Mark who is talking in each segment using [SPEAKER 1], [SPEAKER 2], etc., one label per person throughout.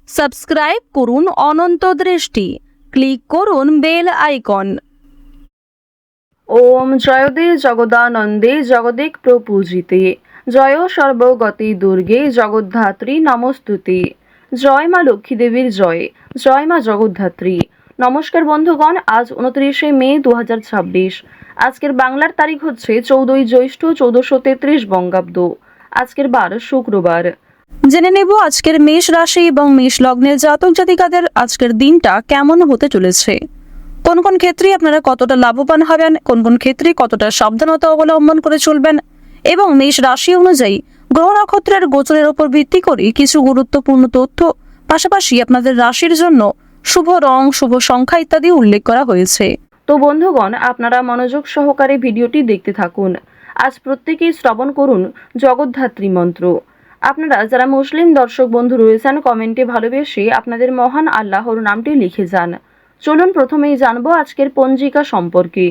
[SPEAKER 1] Subscribe করুন অনন্ত দৃষ্টি, click করুন বেল আইকন।
[SPEAKER 2] ওম জয়দে জগদানন্দে জগদিক প্রপূজিতে, জয় সর্বগতি দুর্গে জগদ্ধাত্রী নমস্তুতে। জয় মা লক্ষ্মী দেবীর জয়, জয় মা জগদ্ধাত্রী। নমস্কার বন্ধুগণ, আজ 29শে মে 2026। আজকের বাংলার তারিখ হচ্ছে 14ই জ্যৈষ্ঠ 1433 বঙ্গাব্দ। আজকের বার শুক্রবার।
[SPEAKER 1] জেনে নেব আজকের মেষ রাশি এবং মেষ লগ্নের জাতক জাতিকাদের আজকের দিনটা কেমন হতে চলেছে। কোন কোন ক্ষেত্রে আপনারা কতটা লাভবান হবেন, কোন কোন ক্ষেত্রে কতটা সাবধানতা অবলম্বন করে চলবেন, এবং মেষ রাশি অনুযায়ী গ্রহ নক্ষত্রের গোচরের উপর ভিত্তি করে কিছু গুরুত্বপূর্ণ তথ্য, পাশাপাশি আপনাদের রাশির জন্য শুভ রং, শুভ সংখ্যা ইত্যাদি উল্লেখ করা হয়েছে।
[SPEAKER 2] তো বন্ধুগণ, আপনারা মনোযোগ সহকারে ভিডিওটি দেখতে থাকুন। আজ প্রত্যেকেই শ্রবণ করুন জগদ্ধাত্রী মন্ত্র। আপনারা যারা মুসলিম দর্শক বন্ধু রয়েছেন, কমেন্টে ভালোবেসে আপনাদের মহান আল্লাহর নামটি লিখে যান। চলুন প্রথমেই জানবো আজকের পঞ্জিকা সম্পর্কে।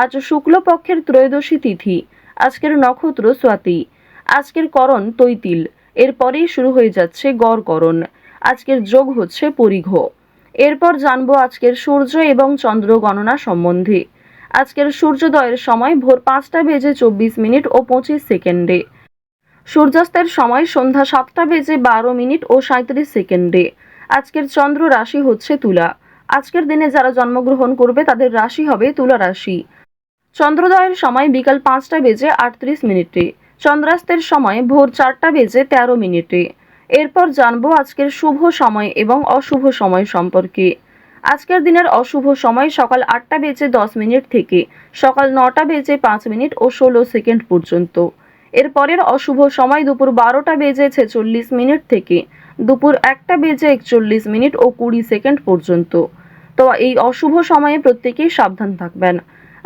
[SPEAKER 2] আজ শুক্লপক্ষের ত্রয়োদশী তিথি। আজকের নক্ষত্র স্বাতি। আজকের করণ তৈতিল। এরপরেই শুরু হয়ে যাচ্ছে গড়করণ। আজকের যোগ হচ্ছে পরিঘ। এরপর জানবো আজকের সূর্য এবং চন্দ্র গণনা সম্বন্ধে। আজকের সূর্যোদয়ের সময় ভোর 5টা বেজে 24 মিনিট ও 25 সেকেন্ডে। সূর্যাস্তের সময় সন্ধ্যা 7টা বেজে 12 মিনিট ও 37 সেকেন্ডে। আজকের চন্দ্র রাশি হচ্ছে তুলা। আজকের দিনে যারা জন্মগ্রহণ করবে তাদের রাশি হবে তুলা রাশি। চন্দ্রোদয়ের সময় বিকাল 5টা বেজে 38 মিনিটে। চন্দ্রাস্তের সময় ভোর 4টা বেজে 13 মিনিটে। এরপর জানবো আজকের শুভ সময় এবং অশুভ সময় সম্পর্কে। আজকের দিনের অশুভ সময় সকাল 8টা বেজে 10 মিনিট থেকে সকাল 9টা বেজে 5 মিনিট ও 16 সেকেন্ড পর্যন্ত। এরপরের অশুভ সময় দুপুর 12টা বেজে 46 মিনিট থেকে দুপুর 1টা বেজে 41 মিনিট ও 20 সেকেন্ড পর্যন্ত। তো এই অশুভ সময়ে প্রত্যেকেই সাবধান থাকবেন।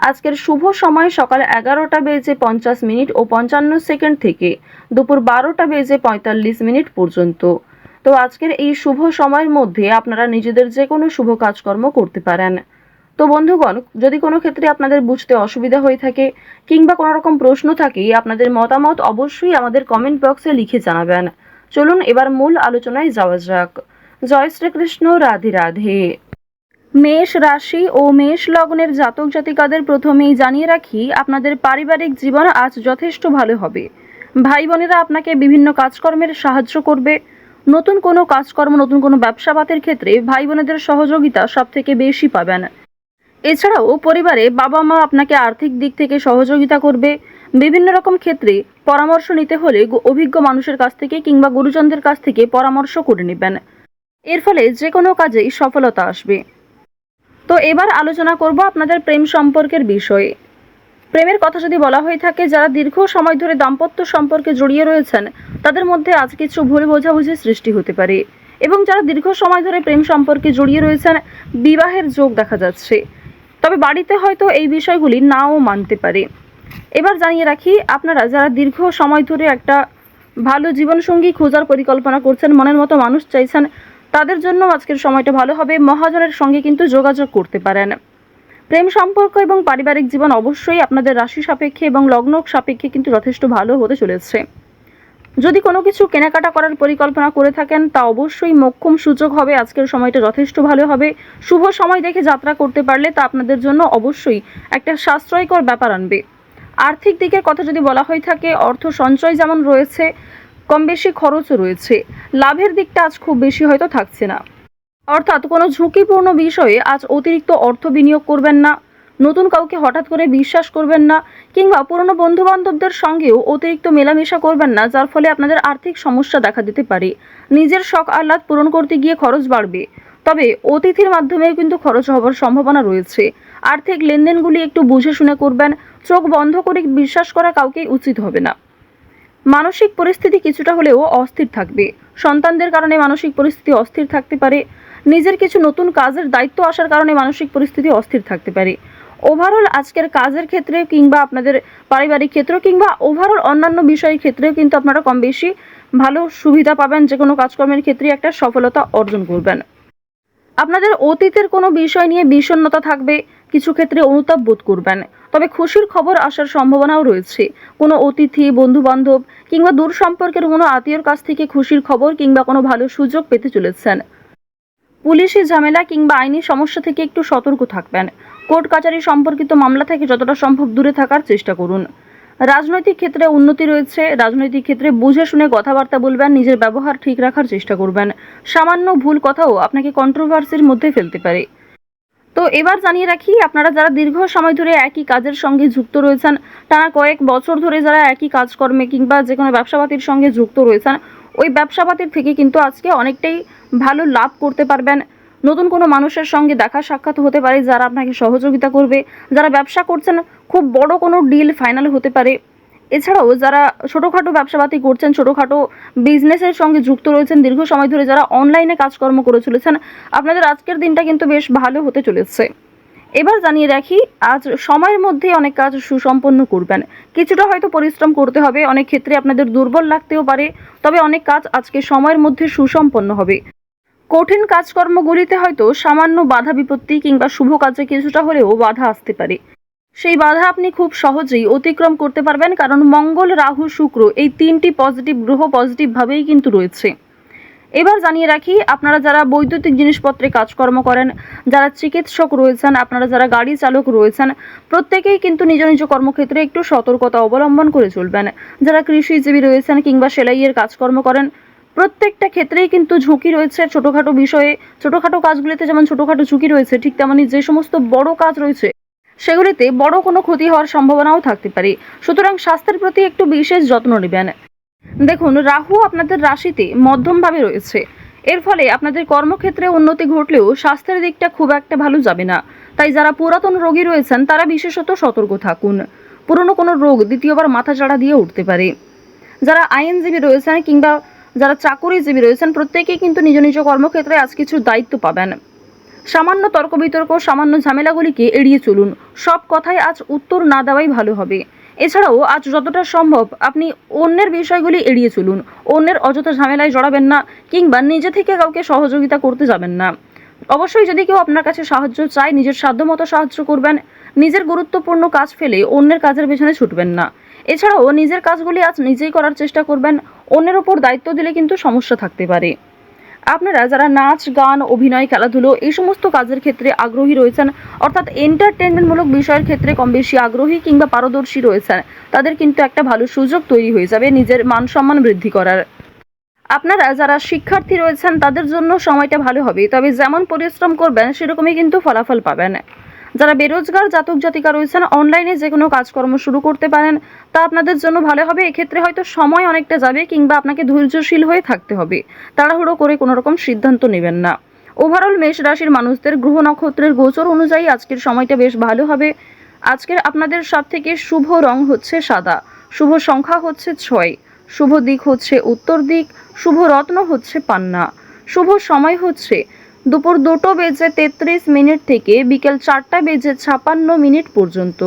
[SPEAKER 2] আজকের শুভ সময় সকাল 11টা বেজে 50 মিনিট ও 55 সেকেন্ড থেকে দুপুর 12টা বেজে 45 মিনিট পর্যন্ত। তো আজকের এই শুভ সময়ের মধ্যে আপনারা নিজেদের যে কোনো শুভ কাজকর্ম করতে পারেন। তো বন্ধুগণ, যদি কোনো ক্ষেত্রে আপনাদের বুঝতে অসুবিধা হয়ে থাকে কিংবা কোনো রকম প্রশ্ন থাকে, আপনাদের মতামত অবশ্যই আমাদের কমেন্ট বক্সে লিখে জানাবেন। চলুন এবার মূল আলোচনায় যাওয়া যাক। জয় শ্রীকৃষ্ণ, রাধে রাধে। মেষ রাশি ও মেষ লগ্নের জাতক জাতিকাদের প্রথমেই জানিয়ে রাখি, আপনাদের পারিবারিক জীবন আজ যথেষ্ট ভালো হবে। ভাই বোনেরা আপনাকে বিভিন্ন কাজকর্মের সাহায্য করবে। নতুন কোনো কাজকর্ম, নতুন কোনো ব্যবসাপাতের ক্ষেত্রে ভাই বোনেদের সহযোগিতা সব থেকে বেশি পাবেন। এছাড়াও পরিবারে বাবা মা আপনাকে আর্থিক দিক থেকে সহযোগিতা করবে। বিভিন্ন রকম ক্ষেত্রে পরামর্শ নিতে হলে অভিজ্ঞ মানুষের কাছ থেকে কিংবা গুরুজনদের কাছ থেকে পরামর্শ করে নেবেন। এর ফলে যে কোনো কাজেই সফলতা আসবে। তো এবার আলোচনা করব আপনাদের প্রেম সম্পর্কের বিষয়ে। প্রেমের কথা যদি বলা হয়ে থাকে, যারা দীর্ঘ সময় ধরে দাম্পত্য সম্পর্কে জড়িয়ে রয়েছেন তাদের মধ্যে আজ কিছু ভুল বোঝাবুঝির সৃষ্টি হতে পারে, এবং যারা দীর্ঘ সময় ধরে প্রেম সম্পর্কে জড়িয়ে রয়েছেন বিবাহের যোগ দেখা যাচ্ছে। তবে বাড়িতে হয়তো এই বিষয়গুলি নাও মানতে পারে। এবার জানিয়ে রাখি, আপনারা যারা দীর্ঘ সময় ধরে একটা ভালো জীবনসঙ্গী খোঁজার পরিকল্পনা করছেন, মনের মতো মানুষ চাইছেন, তাদের জন্য আজকের সময়টা ভালো হবে। মহাজনের সঙ্গে কিন্তু যোগাযোগ করতে পারেন। প্রেম সম্পর্ক এবং পারিবারিক জীবন অবশ্যই আপনাদের রাশি সাপেক্ষে এবং লগ্ন সাপেক্ষে কিন্তু যথেষ্ট ভালো হতে চলেছে। যদি কোনো কিছু কেনাকাটা করার পরিকল্পনা করে থাকেন, তা অবশ্যই মোক্ষম সুযোগ হবে। আজকের সময়টা যথেষ্ট ভালো হবে। শুভ সময় দেখে যাত্রা করতে পারলে তা আপনাদের জন্য অবশ্যই একটা সাশ্রয়কর ব্যাপার আনবে। আর্থিক দিকের কথা যদি বলা হয়ে থাকে, অর্থ সঞ্চয় যেমন রয়েছে, কম বেশি খরচও রয়েছে। লাভের দিকটা আজ খুব বেশি হয়তো থাকছে না। অর্থাৎ কোনো ঝুঁকিপূর্ণ বিষয়ে আজ অতিরিক্ত অর্থ বিনিয়োগ করবেন না। নতুন কাউকে হঠাৎ করে বিশ্বাস করবেন না, কিংবা পুরনো বন্ধু বান্ধবদের সঙ্গেও অতিরিক্ত মেলামেশা করবেন না, যার ফলে আপনাদের আর্থিক সমস্যা দেখা দিতে পারে। নিজের শখ আহ্লাদ পূরণ করতে গিয়ে খরচ বাড়বে। তবে অতিথির মাধ্যমেও কিন্তু খরচ হওয়ার সম্ভাবনা রয়েছে। আর্থিক লেনদেনগুলি একটু বুঝে শুনে করবেন। চোখ বন্ধ করে বিশ্বাস করা কাউকেই উচিত হবে না। মানসিক পরিস্থিতি কিছুটা হলেও অস্থির থাকবে। সন্তানদের কারণে মানসিক পরিস্থিতি অস্থির থাকতে পারে। নিজের কিছু নতুন কাজের দায়িত্ব আসার কারণে মানসিক পরিস্থিতি অস্থির থাকতে পারে। ওভারঅল আজকের কাজের ক্ষেত্রে কিংবা আপনাদের পারিবারিক ক্ষেত্র কিংবা ওভারঅল অন্যান্য বিষয়ের ক্ষেত্রেও কিন্তু আপনারা কম বেশি ভালো সুবিধা পাবেন। যে কোনো কাজকর্মের ক্ষেত্রে একটা সফলতা অর্জন করবেন। আপনাদের অতীতের কোনো বিষয় নিয়ে বিষণ্ণতা থাকবে, কিছু ক্ষেত্রে অনুতাপ বোধ করবেন। তবে খুশির খবর আসার সম্ভাবনাও রয়েছে। কোনো অতিথি, বন্ধু বান্ধব কিংবা দূর সম্পর্কের কোনো আত্মীয়র কাছ থেকে খুশির খবর কিংবা কোনো ভালো সুযোগ পেতে চলেছেন। পুলিশি ঝামেলা কিংবা আইনি সমস্যা থেকে একটু সতর্ক থাকবেন। কোর্ট কাচারি সম্পর্কিত মামলা থেকে যতটা সম্ভব দূরে থাকার চেষ্টা করুন। রাজনৈতিক ক্ষেত্রে উন্নতি রয়েছে। রাজনৈতিক ক্ষেত্রে বুঝে শুনে কথাবার্তা বলবেন, নিজের ব্যবহার ঠিক রাখার চেষ্টা করবেন। সামান্য ভুল কথাও আপনাকে কন্ট্রোভার্সির মধ্যে ফেলতে পারে। তো এবার জানিয়ে রাখি, আপনারা যারা দীর্ঘ সময় ধরে একই কাজের সঙ্গে যুক্ত রয়েছেন, টানা কয়েক বছর ধরে যারা একই কাজকর্মে কিংবা যে কোনো ব্যবসাপাতির সঙ্গে যুক্ত রয়েছেন, ওই ব্যবসাপাতির থেকে কিন্তু আজকে অনেকটাই ভালো লাভ করতে পারবেন। নতুন কোনো মানুষের সঙ্গে দেখা সাক্ষাৎ হতে পারে যারা আপনাকে সহযোগিতা করবে। যারা ব্যবসা করছেন, খুব বড় কোনো ডিল ফাইনাল হতে পারে। এছাড়াও যারা ছোটোখাটো ব্যবসাপাতি করছেন, ছোটোখাটো বিজনেসের সঙ্গে যুক্ত রয়েছেন, দীর্ঘ সময় ধরে যারা অনলাইনে কাজকর্ম করে চলেছেন, আপনাদের আজকের দিনটা কিন্তু বেশ ভালো হতে চলেছে। এবার জানিয়ে রাখি, আজ সময়ের মধ্যেই অনেক কাজ সুসম্পন্ন করবেন। কিছুটা হয়তো পরিশ্রম করতে হবে, অনেক ক্ষেত্রে আপনাদের দুর্বল লাগতেও পারে, তবে অনেক কাজ আজকে সময়ের মধ্যে সুসম্পন্ন হবে। কঠিন কাজকর্মগুলিতে হয়তো সামান্য বাধা বিপত্তি কিংবা শুভ কাজে কিছুটা হলেও বাধা আসতে পারে। সেই বাধা আপনি খুব সহজেই অতিক্রম করতে পারবেন, কারণ মঙ্গল, রাহু, শুক্র এই তিনটি পজিটিভ গ্রহ পজিটিভভাবেই কিন্তু রয়েছে। এবার জানিয়ে রাখি, আপনারা যারা বৈদ্যুতিক জিনিসপত্রে কাজকর্ম করেন, যারা চিকিৎসক রয়েছেন, আপনারা যারা গাড়ি চালক রয়েছেন, প্রত্যেকেই কিন্তু নিজ নিজ কর্মক্ষেত্রে একটু সতর্কতা অবলম্বন করে চলবেন। যারা কৃষিজীবী রয়েছেন কিংবা সেলাইয়ের কাজকর্ম করেন, প্রত্যেকটা ক্ষেত্রেই কিন্তু ঝুঁকি রয়েছে। ছোটোখাটো বিষয়ে, ছোটোখাটো কাজগুলিতে যেমন ছোটোখাটো ঝুঁকি রয়েছে, ঠিক তেমনি যে সমস্ত বড় কাজ রয়েছে সেগুলিতে বড় কোনো ক্ষতি হওয়ার সম্ভাবনাও থাকতে পারে। সুতরাং স্বাস্থ্যের প্রতি একটু বিশেষ যত্ন নেবেন। দেখুন, রাহু আপনাদের রাশিতে মধ্যমভাবে রয়েছে। এর ফলে আপনাদের কর্মক্ষেত্রে উন্নতি ঘটলেও স্বাস্থ্যের দিকটা খুব একটা ভালো যাবে না। তাই যারা পুরাতন রোগী রয়েছেন তারা বিশেষত সতর্ক থাকুন। পুরনো কোনো রোগ দ্বিতীয়বার মাথাচাড়া দিয়ে উঠতে পারে। যারা আইনজীবী রয়েছেন কিংবা যারা চাকুরিজীবী রয়েছেন, প্রত্যেকেই কিন্তু নিজ নিজ কর্মক্ষেত্রে আজ কিছু দায়িত্ব পাবেন। সামান্য তর্ক বিতর্ক, সামান্য ঝামেলাগুলিকে এড়িয়ে চলুন। সব কথায় আজ উত্তর না দেওয়াই ভালো হবে। এছাড়াও আজ যতটা সম্ভব আপনি অন্যের বিষয়গুলি এড়িয়ে চলুন। অন্যের অযথা ঝামেলায় জড়াবেন না কিংবা নিজে থেকে কাউকে সহযোগিতা করতে যাবেন না। অবশ্যই যদি কেউ আপনার কাছে সাহায্য চায়, নিজের সাধ্যমতো সাহায্য করবেন। নিজের গুরুত্বপূর্ণ কাজ ফেলে অন্যের কাজের পেছনে ছুটবেন না। এছাড়াও নিজের কাজগুলি আজ নিজেই করার চেষ্টা করবেন। অন্যের ওপর দায়িত্ব দিলে কিন্তু সমস্যা থাকতে পারে। আপনারা যারা নাচ, গান, অভিনয়, খেলাধুলো এই সমস্ত কাজের ক্ষেত্রে আগ্রহী রয়েছেন, অর্থাৎ এন্টারটেনমেন্টমূলক বিষয়ের ক্ষেত্রে কম বেশি আগ্রহী কিংবা পারদর্শী রয়েছেন, তাদের কিন্তু একটা ভালো সুযোগ তৈরি হয়ে যাবে নিজের মান সম্মান বৃদ্ধি করার। আপনারা যারা শিক্ষার্থী রয়েছেন তাদের জন্য সময়টা ভালো হবে, তবে যেমন পরিশ্রম করবেন সেরকমই কিন্তু ফলাফল পাবেন। যারা বেরোজগার জাতক জাতিকা রয়েছেন, অনলাইনে যে কোনো কাজকর্ম শুরু করতে পারেন, তা আপনাদের জন্য ভালো হবে। এক্ষেত্রে হয়তো সময় অনেকটা যাবে কিংবা আপনাকে ধৈর্যশীল হয়ে থাকতে হবে। তাড়াহুড়ো করে কোনো রকম সিদ্ধান্ত নেবেন না। ওভারঅল মেষ রাশির মানুষদের গ্রহ নক্ষত্রের গোচর অনুযায়ী আজকের সময়টা বেশ ভালো হবে। আজকের আপনাদের সবথেকে শুভ রং হচ্ছে সাদা, শুভ সংখ্যা হচ্ছে 6, শুভ দিক হচ্ছে উত্তর দিক, শুভ রত্ন হচ্ছে পান্না, শুভ সময় হচ্ছে দুপুর 2:33 থেকে বিকেল 4:56 পর্যন্ত।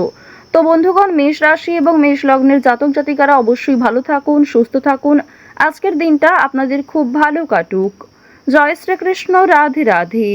[SPEAKER 2] তো বন্ধুগণ, মেষ রাশি এবং মেষ লগ্নের জাতক জাতিকারা অবশ্যই ভালো থাকুন, সুস্থ থাকুন। আজকের দিনটা আপনাদের খুব ভালো কাটুক। জয় শ্রীকৃষ্ণ। রাধে রাধে।